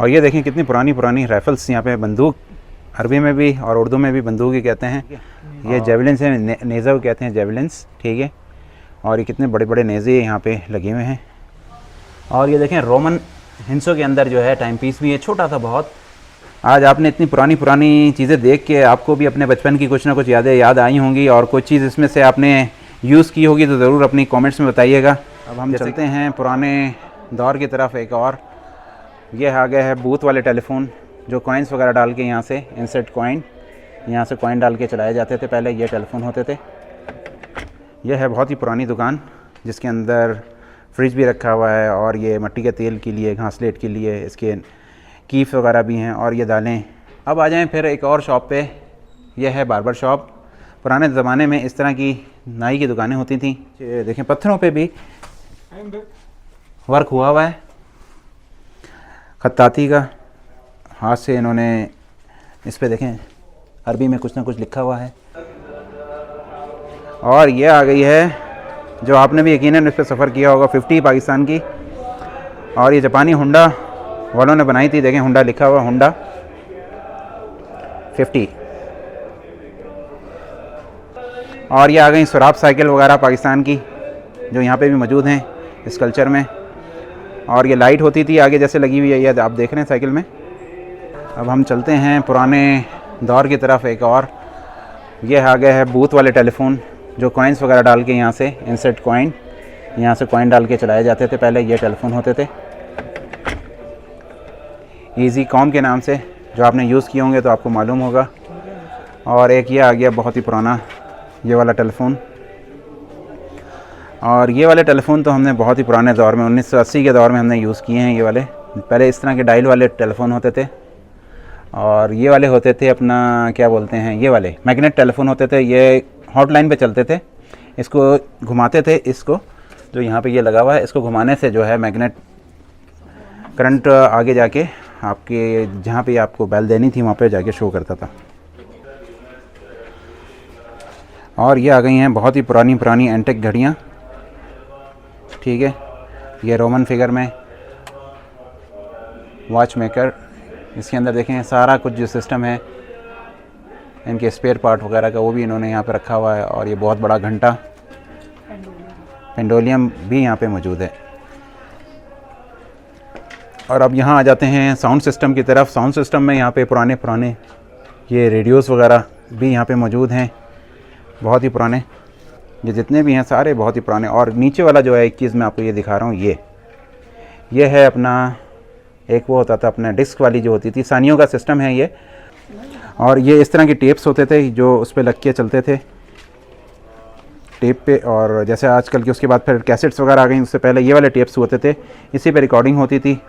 और ये देखें कितनी पुरानी पुरानी राइफल्स यहाँ पे, बंदूक अरबी में भी और उर्दू में भी बंदूक ही कहते हैं। ये जेवलिन्स हैं, नेज़ा कहते हैं जेवलिन्स, ठीक है। और ये कितने बड़े बड़े नेज़े यहाँ पे लगे हुए हैं। और ये देखें रोमन हिंसों के अंदर जो है टाइम पीस भी है, छोटा सा बहुत। आज आपने इतनी पुरानी पुरानी चीज़ें देख के आपको भी अपने बचपन की कुछ ना कुछ यादें याद आई होंगी, और कोई चीज़ इसमें से आपने यूज़ की होगी तो ज़रूर अपनी कमेंट्स में बताइएगा। अब हम चलते हैं पुराने दौर की तरफ एक और। ये आ गया है बूथ वाले टेलीफोन, जो कॉइन्स वगैरह डाल के यहाँ से इंसर्ट कॉइन, यहाँ से कॉइन डाल के चलाए जाते थे पहले, ये टेलीफोन होते थे। यह है बहुत ही पुरानी दुकान जिसके अंदर फ्रिज भी रखा हुआ है, और ये मिट्टी के तेल के लिए, घासलेट के लिए, इसके कीफ वगैरह भी हैं, और ये दालें। अब आ जाएं फिर एक और शॉप पे। यह है बार्बर शॉप। पुराने ज़माने में इस तरह की नाई की दुकानें होती थी। देखें पत्थरों पे भी वर्क हुआ हुआ है, खत्ताती का, हाथ से इन्होंने इस पे देखें अरबी में कुछ ना कुछ लिखा हुआ है। और ये आ गई है जो आपने भी यकीनन इस पर सफ़र किया होगा, 50 पाकिस्तान की। और ये जापानी हुंडा वालों ने बनाई थी, देखें हुंडा लिखा हुआ, हुंडा 50। और ये आ गई सुराब साइकिल वगैरह पाकिस्तान की, जो यहाँ पे भी मौजूद हैं इस कल्चर में। और ये लाइट होती थी आगे जैसे लगी हुई है, ये आप देख रहे हैं साइकिल में। अब हम चलते हैं पुराने दौर की तरफ एक और। ये आ गया है बूथ वाले टेलीफोन, जो कॉइन्स वगैरह डाल के यहाँ से इंसर्ट कॉइन, यहाँ से कॉइन डाल के चलाए जाते थे पहले, ये टेलीफोन होते थे इजी कॉम के नाम से, जो आपने यूज़ किए होंगे तो आपको मालूम होगा। और एक ये आ गया बहुत ही पुराना ये वाला टेलीफोन। और ये वाले टेलीफोन तो हमने बहुत ही पुराने दौर में 1980 के दौर में हमने यूज़ किए हैं। ये वाले पहले इस तरह के डायल वाले टेलीफोन होते थे, और ये वाले होते थे अपना क्या बोलते हैं, ये वाले मैग्नेट टेलीफोन होते थे। ये हॉटलाइन पे चलते थे, इसको घुमाते थे, इसको जो यहाँ पे ये लगा हुआ है, इसको घुमाने से जो है मैग्नेट करंट आगे जाके आपके जहाँ पे आपको बेल देनी थी वहाँ पे जाके शो करता था। और ये आ गई हैं बहुत ही पुरानी पुरानी एंटिक घड़ियाँ, ठीक है। ये रोमन फिगर में वॉच मेकर, इसके अंदर देखें सारा कुछ जो सिस्टम है इनके स्पेयर पार्ट वगैरह का, वो भी इन्होंने यहाँ पे रखा हुआ है। और ये बहुत बड़ा घंटा पेंडोलियम भी यहाँ पे मौजूद है। और अब यहाँ आ जाते हैं साउंड सिस्टम की तरफ। साउंड सिस्टम में यहाँ पे पुराने पुराने ये रेडियोस वगैरह भी यहाँ पे मौजूद हैं, बहुत ही पुराने। ये जितने भी हैं सारे बहुत ही पुराने। और नीचे वाला जो है एक चीज़ मैं आपको ये दिखा रहा हूँ, ये है अपना एक वो होता था अपना डिस्क वाली जो होती थी, सानियों का सिस्टम है ये। और ये इस तरह के टेप्स होते थे जो उस पर लग के चलते थे टेप पे। और जैसे आजकल के उसके बाद फिर कैसेट्स वगैरह आ गई, उससे पहले ये वाले टेप्स होते थे, इसी पे रिकॉर्डिंग होती थी,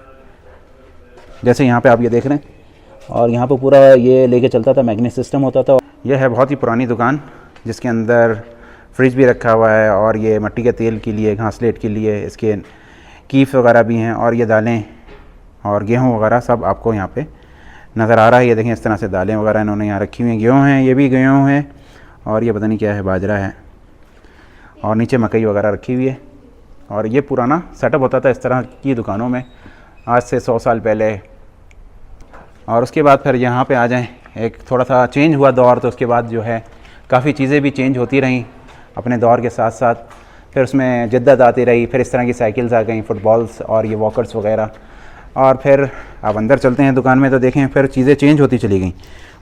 जैसे यहाँ पे आप ये देख रहे हैं। और यहाँ पे पूरा ये लेके चलता था, मैग्नेट सिस्टम होता था। यह है बहुत ही पुरानी दुकान जिसके अंदर फ्रिज भी रखा हुआ है, और ये मिट्टी के तेल के लिए, घासलेट के लिए, इसके कीफ वगैरह भी हैं। और ये दालें और गेहूँ वगैरह सब आपको यहाँ पे नज़र आ रहा है। ये देखें इस तरह से दालें वगैरह इन्होंने यहाँ रखी हुई हैं। गेहूँ हैं, ये भी गेहूँ है, और ये पता नहीं क्या है, बाजरा है, और नीचे मकई वगैरह रखी हुई है। और ये पुराना सेटअप होता था इस तरह की दुकानों में आज से 100 साल पहले। और उसके बाद फिर यहाँ पे आ जाएं, एक थोड़ा सा चेंज हुआ दौर, तो उसके बाद जो है काफ़ी चीज़ें भी चेंज होती रहीं अपने दौर के साथ साथ। फिर उसमें जिद्दत आती रही, फिर इस तरह की साइकिल्स आ गई, फुटबॉल्स और ये वॉकर्स वगैरह। और फिर आप अंदर चलते हैं दुकान में तो देखें फिर चीज़ें चेंज होती चली गई।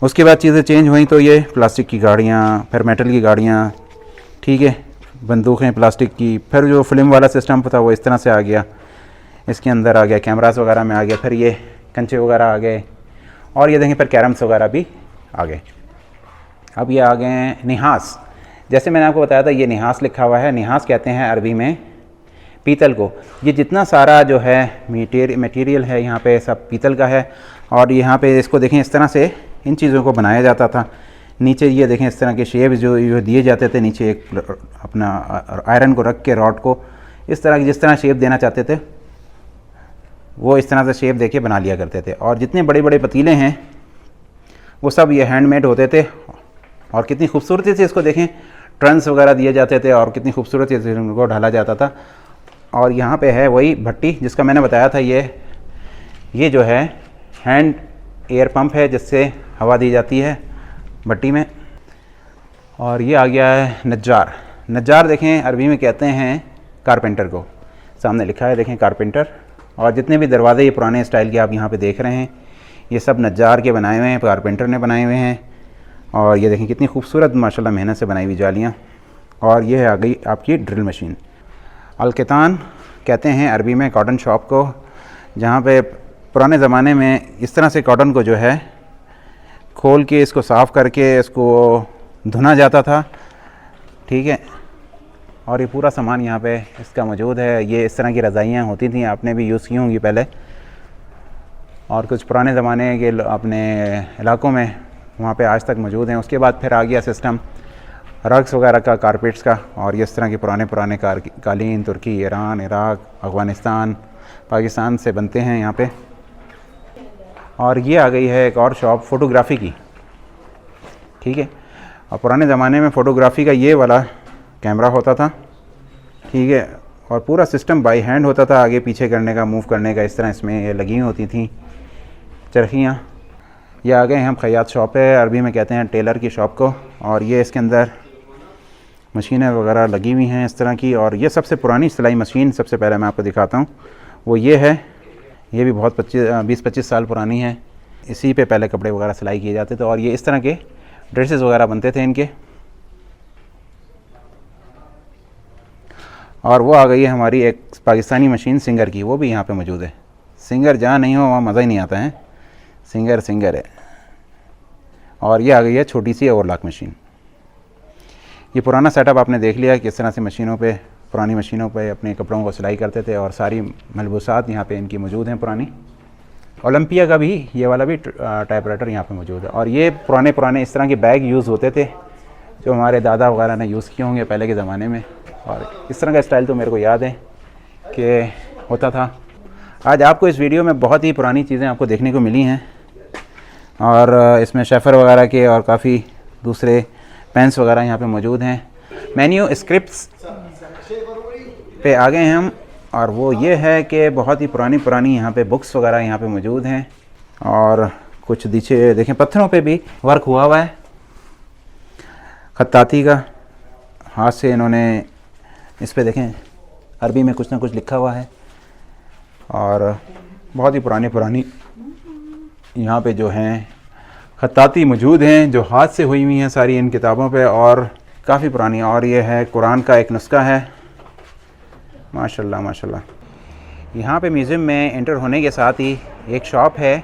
उसके बाद चीज़ें चेंज हुई तो ये प्लास्टिक की गाड़ियाँ, फिर मेटल की गाड़ियाँ, ठीक है, बंदूकें प्लास्टिक की। फिर जो फिल्म वाला सिस्टम था वो इस तरह से आ गया, इसके अंदर आ गया, कैमरास वगैरह में आ गया। फिर ये कंचे वगैरह आ गए, और ये देखें फिर कैरम्स वगैरह भी आ गए। अब ये आ गए हैं निहास। जैसे मैंने आपको बताया था ये निहास लिखा हुआ है, निहास कहते हैं अरबी में पीतल को। ये जितना सारा जो है मटेरियल है यहाँ पे सब पीतल का है। और यहाँ पे इसको देखें इस तरह से इन चीज़ों को बनाया जाता था। नीचे ये देखें इस तरह के शेप जो दिए जाते थे, नीचे एक अपना आयरन को रख के रॉड को इस तरह की जिस तरह शेप देना चाहते थे वो इस तरह से शेप देके बना लिया करते थे। और जितने बड़े बड़े पतीले हैं वो सब ये हैंडमेड होते थे। और कितनी खूबसूरती से इसको देखें, ट्रंस वगैरह दिए जाते थे और कितनी खूबसूरती से उनको ढाला जाता था। और यहाँ पे है वही भट्टी जिसका मैंने बताया था, ये जो है हैंड एयर पंप है जिससे हवा दी जाती है भट्टी में। और ये आ गया है नज्जार। नज्जार देखें अरबी में कहते हैं कारपेंटर को, सामने लिखा है देखें कारपेंटर। और जितने भी दरवाज़े ये पुराने स्टाइल के आप यहाँ पे देख रहे हैं ये सब नज्जार के बनाए हुए हैं, कारपेंटर ने बनाए हुए हैं। और ये देखें कितनी खूबसूरत माशाल्लाह मेहनत से बनाई हुई जालियाँ। और ये आ गई आपकी ड्रिल मशीन। अलकेतान कहते हैं अरबी में कॉटन शॉप को, जहाँ पे पुराने ज़माने में इस तरह से कॉटन को जो है खोल के इसको साफ़ करके इसको धुना जाता था, ठीक है। और ये पूरा सामान यहाँ पे इसका मौजूद है। ये इस तरह की रज़ाइयाँ होती थी, आपने भी यूज़ की होंगी पहले, और कुछ पुराने ज़माने के अपने इलाकों में वहाँ पे आज तक मौजूद हैं। उसके बाद फिर आ गया सिस्टम रग्स वगैरह का, कारपेट्स का। और ये इस तरह के पुराने कालीन तुर्की, ईरान, इराक, अफ़गानिस्तान, पाकिस्तान से बनते हैं यहाँ पे। और ये आ गई है एक और शॉप फ़ोटोग्राफ़ी की, ठीक है। और पुराने ज़माने में फ़ोटोग्राफ़ी का ये वाला कैमरा होता था, ठीक है। और पूरा सिस्टम बाई हैंड होता था, आगे पीछे करने का, मूव करने का, इस तरह इसमें ये लगी होती थी चरखियाँ। ये आ गए हम खयात शॉप है, अरबी में कहते हैं टेलर की शॉप को। और ये इसके अंदर मशीनें वगैरह लगी हुई हैं इस तरह की। और ये सबसे पुरानी सिलाई मशीन सबसे पहले मैं आपको दिखाता हूँ, वो ये है। ये भी बहुत 20-25 साल पुरानी है। इसी पे पहले कपड़े वगैरह सिलाई किए जाते थे। और ये इस तरह के ड्रेसेस वगैरह बनते थे इनके। और वो आ गई है हमारी एक पाकिस्तानी मशीन सिंगर की, वो भी यहाँ पे मौजूद है। सिंगर जहाँ नहीं हो वहाँ मज़ा ही नहीं आता है, सिंगर है। और ये आ गई है छोटी सी ओवरलॉक मशीन। ये पुराना सेटअप आपने देख लिया किस तरह से मशीनों पे, पुरानी मशीनों पे अपने कपड़ों को सिलाई करते थे। और सारी मलबूसात यहाँ पे इनकी मौजूद हैं पुरानी। ओलंपिया का भी ये वाला भी टाइपराइटर यहाँ पे मौजूद है। और ये पुराने इस तरह के बैग यूज़ होते थे जो हमारे दादा वगैरह ने यूज़ किए होंगे पहले के ज़माने में। और इस तरह का स्टाइल तो मेरे को याद है कि होता था। आज आपको इस वीडियो में बहुत ही पुरानी चीज़ें आपको देखने को मिली हैं। और इसमें शेफर वगैरह के और काफ़ी दूसरे पेन्स वगैरह यहाँ पे मौजूद हैं। मेन्यू स्क्रिप्ट्स पे आ गए हैं हम। और वो ये है कि बहुत ही पुरानी यहाँ पे बुक्स वगैरह यहाँ पे मौजूद हैं। और कुछ नीचे देखें पत्थरों पे भी वर्क हुआ हुआ है, खत्ताती का, हाथ से इन्होंने इस पे देखें अरबी में कुछ ना कुछ लिखा हुआ है। और बहुत ही पुरानी यहाँ पे जो हैं खत्ताती मौजूद हैं जो हाथ से हुई हुई हैं सारी इन किताबों पे, और काफ़ी पुरानी। और ये है कुरान का एक नुस्खा है, माशाल्लाह। यहाँ पे म्यूज़ियम में एंटर होने के साथ ही एक शॉप है,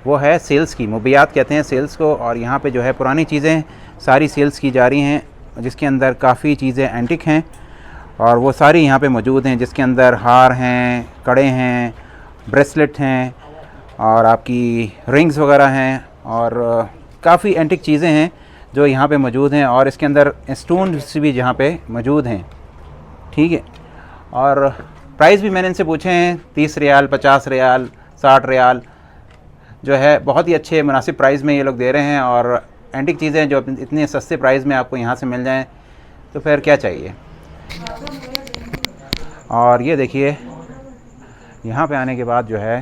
वो है सेल्स की, मुबियात कहते हैं सेल्स को। और यहाँ पे जो है पुरानी चीज़ें सारी सेल्स की जा रही हैं, जिसके अंदर काफ़ी चीज़ें एंटिक हैं और वो सारी यहाँ पे मौजूद हैं, जिसके अंदर हार हैं, कड़े हैं, ब्रेसलेट हैं और आपकी रिंग्स वगैरह हैं। और काफ़ी एंटिक चीज़ें हैं जो यहाँ पे मौजूद हैं। और इसके अंदर स्टोन्स भी यहाँ पे मौजूद हैं, ठीक है। और प्राइस भी मैंने इनसे पूछे हैं, 30 रियाल, 50 रियाल, 60 रियाल, जो है बहुत ही अच्छे मुनासिब प्राइस में ये लोग दे रहे हैं। और एंटिक चीज़ें जो इतने सस्ते प्राइस में आपको यहाँ से मिल जाएं तो फिर क्या चाहिए। और ये देखिए यहाँ पे आने के बाद जो है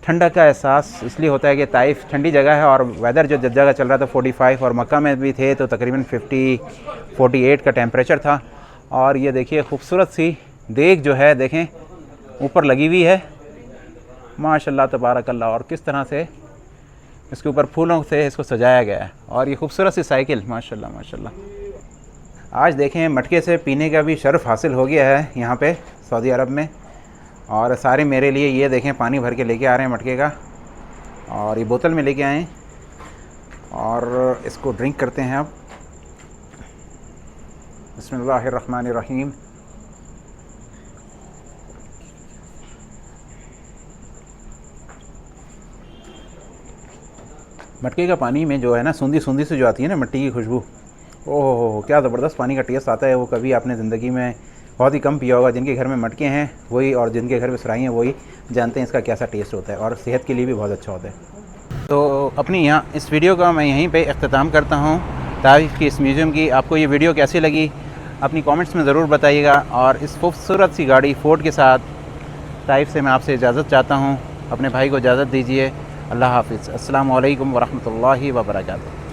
ठंडक का एहसास इसलिए होता है कि ताइफ ठंडी जगह है और वेदर जो जगह चल रहा था 45, और मक्का में भी थे तो तकरीबन 48 का टेम्परेचर था। और ये देखिए खूबसूरत सी देग जो है देखें ऊपर लगी हुई है, माशाल्लाह तबारकल्लाह। और किस तरह से इसके ऊपर फूलों से इसको सजाया गया है। और ये खूबसूरत सी साइकिल, माशाल्लाह। आज देखें मटके से पीने का भी शर्फ हासिल हो गया है यहाँ पे सऊदी अरब में। और सारे मेरे लिए ये देखें पानी भर के लेके आ रहे हैं मटके का, और ये बोतल में लेके आए और इसको ड्रिंक करते हैं अब। बिस्मिल्लाहिर्रहमानिर्रहीम। मटके का पानी में जो है ना सूंधी से जो आती है ना मिट्टी की खुशबू, ओह क्या ज़बरदस्त पानी का टेस्ट आता है। वो कभी आपने ज़िंदगी में बहुत ही कम पिया होगा। जिनके घर में मटके हैं वही, और जिनके घर में सुराही हैं वही जानते हैं इसका कैसा टेस्ट होता है, और सेहत के लिए भी बहुत अच्छा होता है। तो अपनी यहाँ इस वीडियो का मैं यहीं पे इख्तिताम करता हूँ, ताइफ की इस म्यूज़ियम की। आपको ये वीडियो कैसी लगी अपनी कमेंट्स में ज़रूर बताइएगा। और इस खूबसूरत सी गाड़ी फोर्ड के साथ ताइफ से मैं आपसे इजाज़त चाहता हूँ। अपने भाई को इजाज़त दीजिए। अल्लाह हाफ़िज़। अस्सलामु अलैकुम वरहमतुल्लाहि वबरकातुहू।